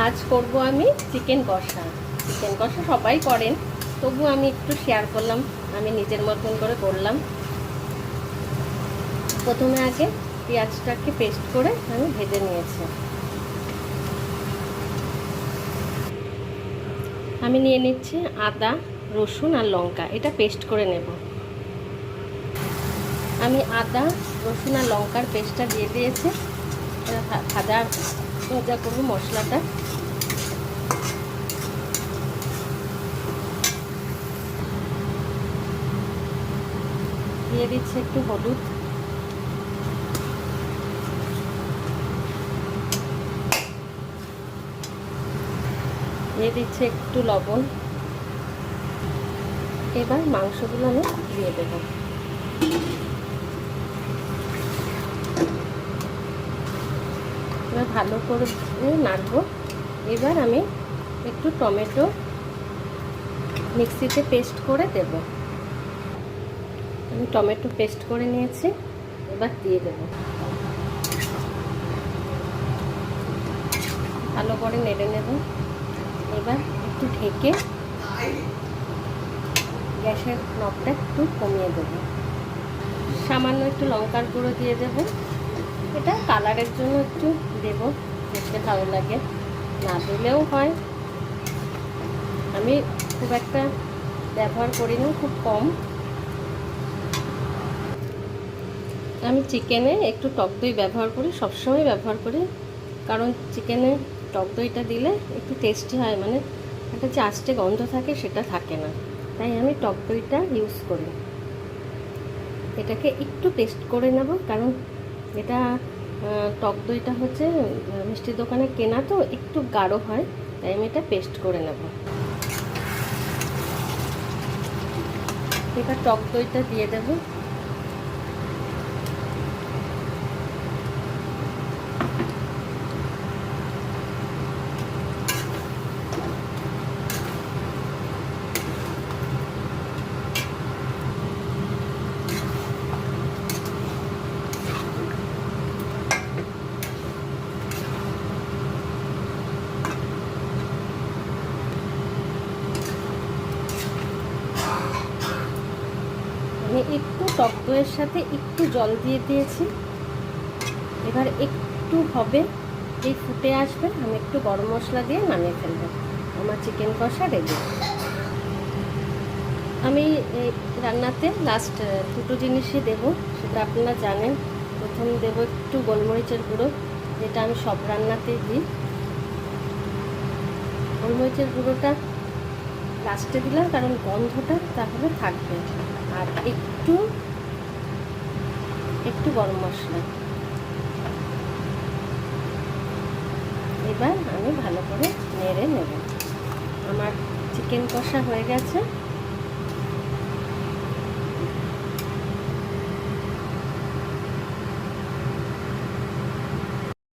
আজ করব আমি চিকেন কষা। চিকেন কষা সবাই করেন, তবু আমি একটু শেয়ার করলাম, আমি নিজের মতন করে করলাম। প্রথমে আগে পেঁয়াজটাকে পেস্ট করে আমি ভেজে নিয়েছি। আমি নিয়ে নিচ্ছি আদা, রসুন আর লঙ্কা, এটা পেস্ট করে নেব। আমি আদা, রসুন আর লঙ্কার পেস্টটা দিয়ে দিয়েছি। ভাজা ভাজা করবো মশলাটা। দিয়ে দিচ্ছি একটু হলুদ, দিয়ে দিচ্ছি একটু লবণ। এবার মাংসগুলো আমি দিয়ে দেব। এবার ভালো করে নাড়বো। এবার আমি একটু টমেটো মিক্সিতে পেস্ট করে দেব। আমি টমেটো পেস্ট করে নিয়েছি, এবার দিয়ে দেব। ভালো করে নেড়ে নেব। এবার একটু ঢেকে গ্যাসের নবটা একটু কমিয়ে দেব। সামান্য একটু লঙ্কার গুঁড়ো দিয়ে দেব। এটা কালারের জন্য একটু দেব, দেখতে ভালো লাগে, না দিলেও হয়। আমি খুব একটা ব্যবহার করি না, খুব কম। আমি চিকেনে একটু টক দই ব্যবহার করি, সবসময় ব্যবহার করি, কারণ চিকেনে টক দইটা দিলে একটু টেস্টি হয়, মানে একটা যে আস্তে গন্ধ থাকে সেটা থাকে না, তাই আমি টক দইটা ইউজ করি। এটাকে একটু পেস্ট করে নেব, কারণ এটা টক দইটা হচ্ছে মিষ্টির দোকানে কেনা, তো একটু গাঢ় হয়, তাই আমি এটা পেস্ট করে নেব। এবার টক দইটা দিয়ে দেব। আমি একটু টক দইয়ের সাথে একটু জল দিয়ে দিয়েছি। এবার একটু হবে, এই ফুটে আসবে, আমি একটু গরম মশলা দিয়ে নামিয়ে ফেলবো। আমার চিকেন কষা রেডি। আমি রান্নাতে লাস্ট দুটো জিনিসই দেব, সেটা আপনারা জানেন। প্রথম দেব একটু গোলমরিচের গুঁড়ো, যেটা আমি সব রান্নাতেই দিই। গোলমরিচের গুঁড়োটা লাস্টে দিলাম, কারণ গন্ধটা তাহলে থাকবে। আর একটু একটু গরম মশলা। এবার আমি ভালো করে নেড়ে নেব। আমার চিকেন কষা হয়ে গেছে।